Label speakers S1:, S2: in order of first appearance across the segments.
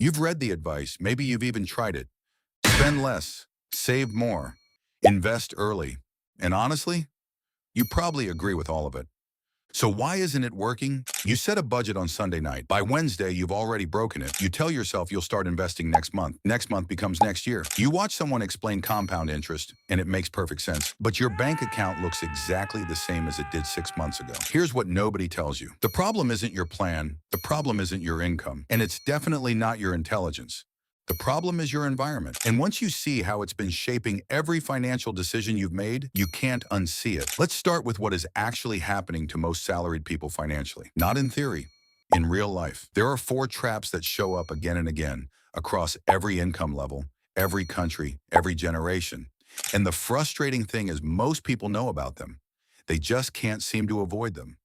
S1: You've read the advice, maybe you've even tried it. Spend less, save more, invest early. And honestly, you probably agree with all of it. So why isn't it working? You set a budget on Sunday night. By Wednesday, you've already broken it. You tell yourself you'll start investing next month. Next month becomes next year. You watch someone explain compound interest, and it makes perfect sense. But your bank account looks exactly the same as it did 6 months ago. Here's what nobody tells you. The problem isn't your plan. The problem isn't your income. And it's definitely not your intelligence. The problem is your environment. And once you see how it's been shaping every financial decision you've made, you can't unsee it. Let's start with what is actually happening to most salaried people financially. Not in theory, in real life. There are four traps that show up again and again across every income level, every country, every generation. And the frustrating thing is most people know about them. They just can't seem to avoid them.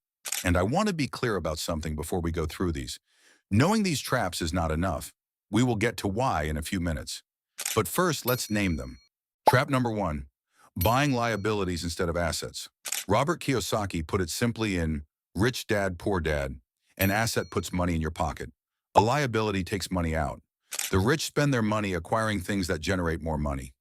S1: And I want to be clear about something before we go through these. Knowing these traps is not enough. We will get to why in a few minutes. But first, let's name them. Trap number one, buying liabilities instead of assets. Robert Kiyosaki put it simply in Rich Dad, Poor Dad. An asset puts money in your pocket. A liability takes money out. The rich spend their money acquiring things that generate more money.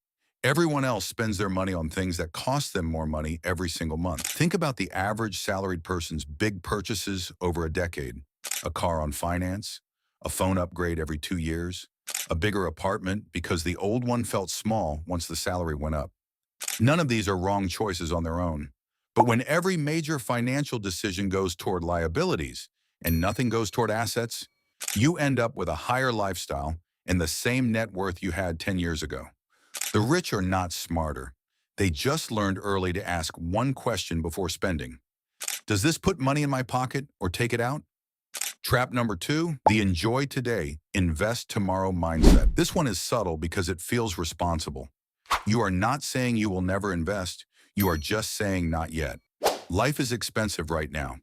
S1: Everyone else spends their money on things that cost them more money every single month. Think about the average salaried person's big purchases over a decade. A car on finance, a phone upgrade every 2 years, a bigger apartment because the old one felt small once the salary went up. None of these are wrong choices on their own. But when every major financial decision goes toward liabilities and nothing goes toward assets, you end up with a higher lifestyle and the same net worth you had 10 years ago. The rich are not smarter. They just learned early to ask one question before spending. Does this put money in my pocket or take it out? Trap number two, the enjoy today, invest tomorrow mindset. This one is subtle because it feels responsible. You are not saying you will never invest. You are just saying not yet. Life is expensive right now.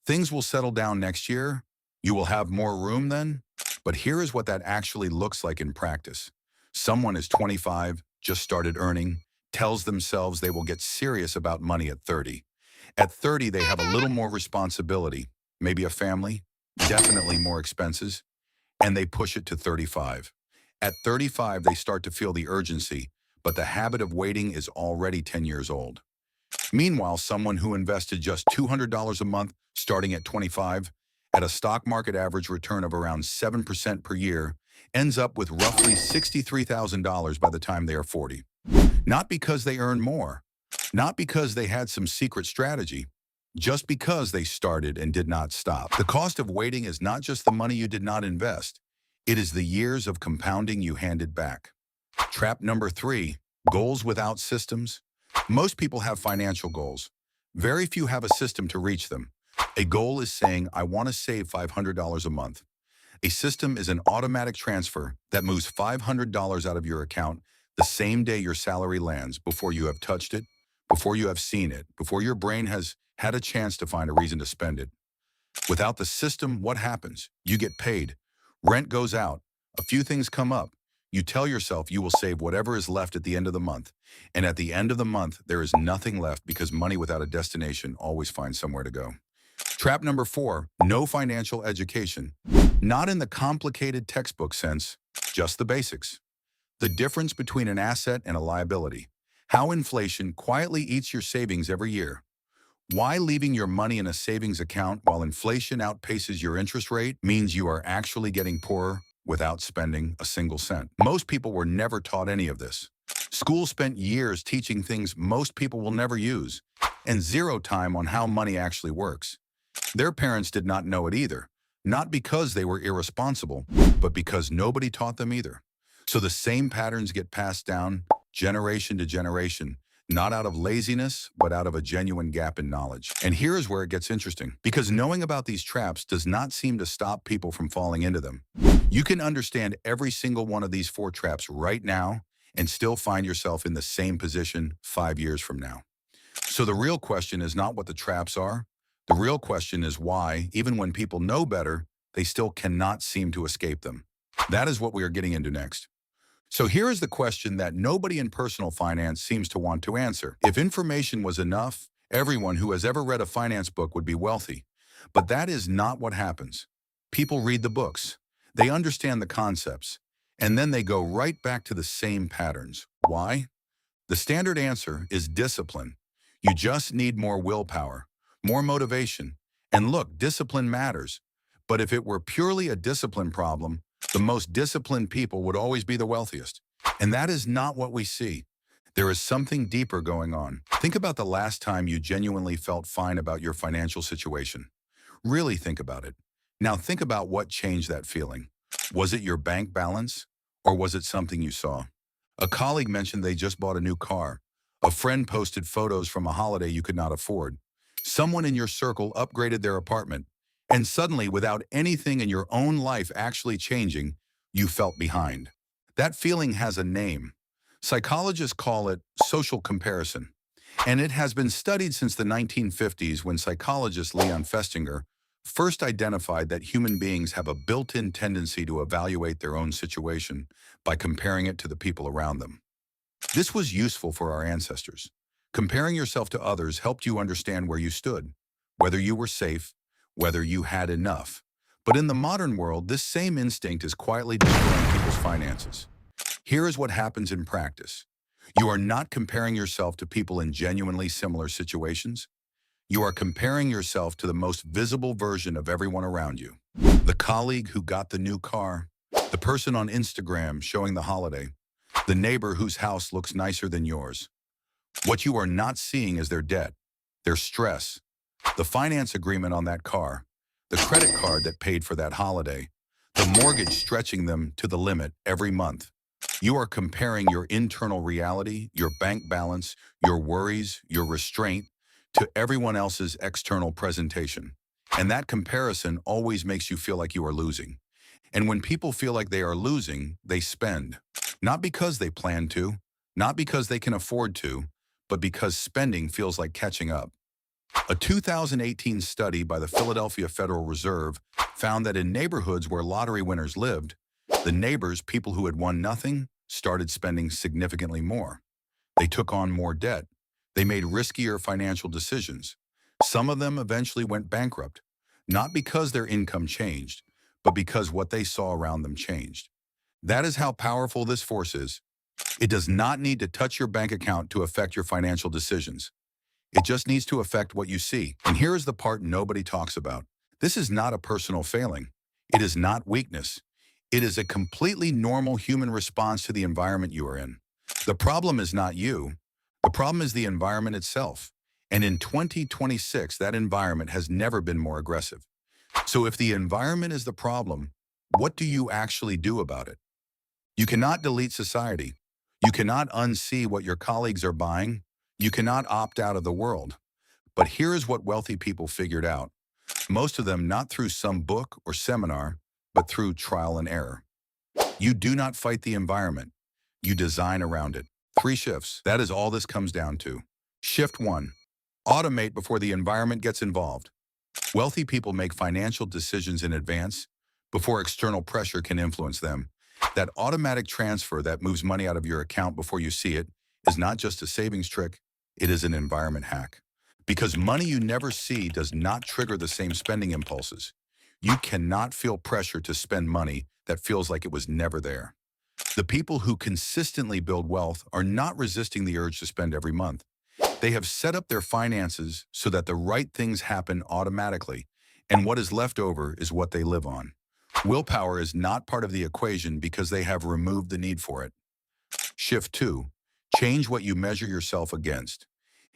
S1: Things will settle down next year. You will have more room then. But here is what that actually looks like in practice. Someone is 25, just started earning, tells themselves they will get serious about money at 30. At 30, they have a little more responsibility, maybe a family, definitely more expenses, and they push it to 35. At 35, they start to feel the urgency, but the habit of waiting is already 10 years old. Meanwhile, someone who invested just $200 a month starting at 25, at a stock market average return of around 7% per year, ends up with roughly $63,000 by the time they are 40. Not because they earn more, not because they had some secret strategy, just because they started and did not stop. The cost of waiting is not just the money you did not invest. It is the years of compounding you handed back. Trap number three, goals without systems. Most people have financial goals. Very few have a system to reach them. A goal is saying, I want to save $500 a month. A system is an automatic transfer that moves $500 out of your account the same day your salary lands, before you have touched it, before you have seen it, before your brain has had a chance to find a reason to spend it. Without the system, what happens? You get paid. Rent goes out. A few things come up. You tell yourself you will save whatever is left at the end of the month. And at the end of the month, there is nothing left because money without a destination always finds somewhere to go. Trap number four, no financial education. Not in the complicated textbook sense, just the basics. The difference between an asset and a liability. How inflation quietly eats your savings every year. Why leaving your money in a savings account while inflation outpaces your interest rate means you are actually getting poorer without spending a single cent. Most people were never taught any of this. School spent years teaching things most people will never use, and zero time on how money actually works. Their parents did not know it either, not because they were irresponsible, but because nobody taught them either. So the same patterns get passed down generation to generation, not out of laziness, but out of a genuine gap in knowledge. And here is where it gets interesting, because knowing about these traps does not seem to stop people from falling into them. You can understand every single one of these four traps right now and still find yourself in the same position 5 years from now. So the real question is not what the traps are. The real question is why, even when people know better, they still cannot seem to escape them. That is what we are getting into next. So here is the question that nobody in personal finance seems to want to answer. If information was enough, everyone who has ever read a finance book would be wealthy. But that is not what happens. People read the books. They understand the concepts, and then they go right back to the same patterns. Why? The standard answer is discipline. You just need more willpower, more motivation. And look, discipline matters. But if it were purely a discipline problem, the most disciplined people would always be the wealthiest. And that is not what we see. There is something deeper going on. Think about the last time you genuinely felt fine about your financial situation. Really think about it. Now think about what changed that feeling. Was it your bank balance, or was it something you saw? A colleague mentioned they just bought a new car. A friend posted photos from a holiday you could not afford. Someone in your circle upgraded their apartment. And suddenly, without anything in your own life actually changing, you felt behind. That feeling has a name. Psychologists call it social comparison. And it has been studied since the 1950s when psychologist Leon Festinger first identified that human beings have a built-in tendency to evaluate their own situation by comparing it to the people around them. This was useful for our ancestors. Comparing yourself to others helped you understand where you stood, whether you were safe, whether you had enough. But in the modern world, this same instinct is quietly destroying people's finances. Here is what happens in practice. You are not comparing yourself to people in genuinely similar situations. You are comparing yourself to the most visible version of everyone around you. The colleague who got the new car, the person on Instagram showing the holiday, the neighbor whose house looks nicer than yours. What you are not seeing is their debt, their stress, the finance agreement on that car, the credit card that paid for that holiday, the mortgage stretching them to the limit every month. You are comparing your internal reality, your bank balance, your worries, your restraint, to everyone else's external presentation. And that comparison always makes you feel like you are losing. And when people feel like they are losing, they spend. Not because they plan to, not because they can afford to, but because spending feels like catching up. A 2018 study by the Philadelphia Federal Reserve found that in neighborhoods where lottery winners lived, the neighbors, people who had won nothing, started spending significantly more. They took on more debt. They made riskier financial decisions. Some of them eventually went bankrupt, not because their income changed, but because what they saw around them changed. That is how powerful this force is. It does not need to touch your bank account to affect your financial decisions. It just needs to affect what you see. And here is the part nobody talks about. This is not a personal failing. It is not weakness. It is a completely normal human response to the environment you are in. The problem is not you. The problem is the environment itself. And in 2026, that environment has never been more aggressive. So if the environment is the problem, what do you actually do about it? You cannot delete society. You cannot unsee what your colleagues are buying. You cannot opt out of the world. But here is what wealthy people figured out. Most of them not through some book or seminar, but through trial and error. You do not fight the environment. You design around it. 3 shifts. That is all this comes down to. Shift 1. Automate before the environment gets involved. Wealthy people make financial decisions in advance before external pressure can influence them. That automatic transfer that moves money out of your account before you see it is not just a savings trick, it is an environment hack. Because money you never see does not trigger the same spending impulses. You cannot feel pressure to spend money that feels like it was never there. The people who consistently build wealth are not resisting the urge to spend every month. They have set up their finances so that the right things happen automatically, and what is left over is what they live on. Willpower is not part of the equation because they have removed the need for it. Shift 2. Change what you measure yourself against.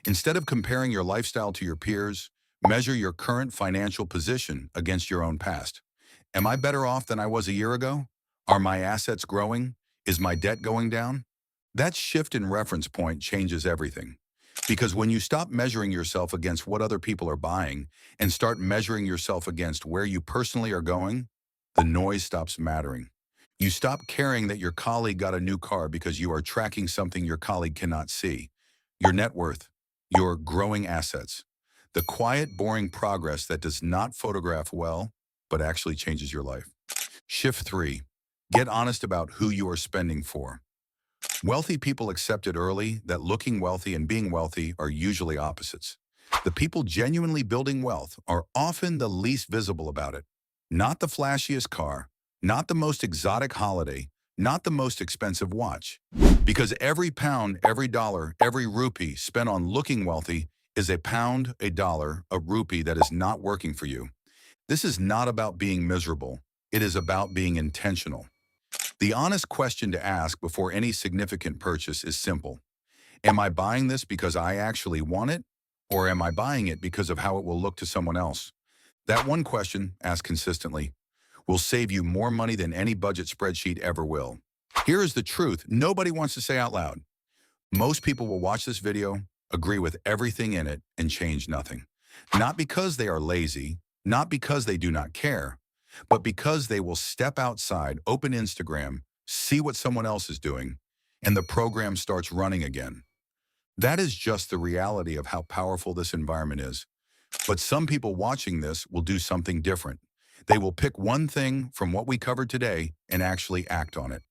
S1: Instead of comparing your lifestyle to your peers, measure your current financial position against your own past. Am I better off than I was a year ago? Are my assets growing? Is my debt going down? That shift in reference point changes everything. Because when you stop measuring yourself against what other people are buying and start measuring yourself against where you personally are going, the noise stops mattering. You stop caring that your colleague got a new car because you are tracking something your colleague cannot see. Your net worth, your growing assets, the quiet, boring progress that does not photograph well, but actually changes your life. Shift 3. Get honest about who you are spending for. Wealthy people accepted early that looking wealthy and being wealthy are usually opposites. The people genuinely building wealth are often the least visible about it. Not the flashiest car, not the most exotic holiday, not the most expensive watch. Because every pound, every dollar, every rupee spent on looking wealthy is a pound, a dollar, a rupee that is not working for you. This is not about being miserable. It is about being intentional. The honest question to ask before any significant purchase is simple. Am I buying this because I actually want it? Or am I buying it because of how it will look to someone else? That one question, asked consistently, will save you more money than any budget spreadsheet ever will. Here is the truth nobody wants to say out loud. Most people will watch this video, agree with everything in it, and change nothing. Not because they are lazy, not because they do not care, but because they will step outside, open Instagram, see what someone else is doing, and the program starts running again. That is just the reality of how powerful this environment is. But some people watching this will do something different. They will pick one thing from what we covered today and actually act on it.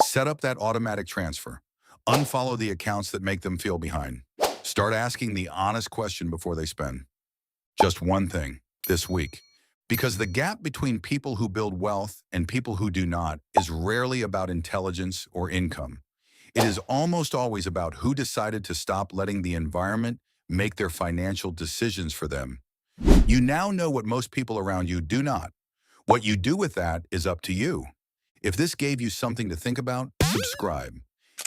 S1: Set up that automatic transfer. Unfollow the accounts that make them feel behind. Start asking the honest question before they spend. Just one thing this week. Because the gap between people who build wealth and people who do not is rarely about intelligence or income. It is almost always about who decided to stop letting the environment make their financial decisions for them. You now know what most people around you do not. What you do with that is up to you. If this gave you something to think about, subscribe.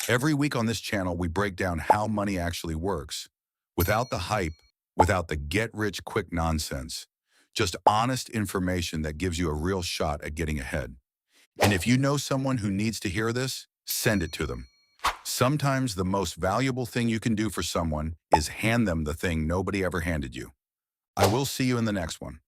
S1: Every week on this channel, we break down how money actually works. Without the hype, without the get-rich-quick nonsense. Just honest information that gives you a real shot at getting ahead. And if you know someone who needs to hear this, send it to them. Sometimes the most valuable thing you can do for someone is hand them the thing nobody ever handed you. I will see you in the next one.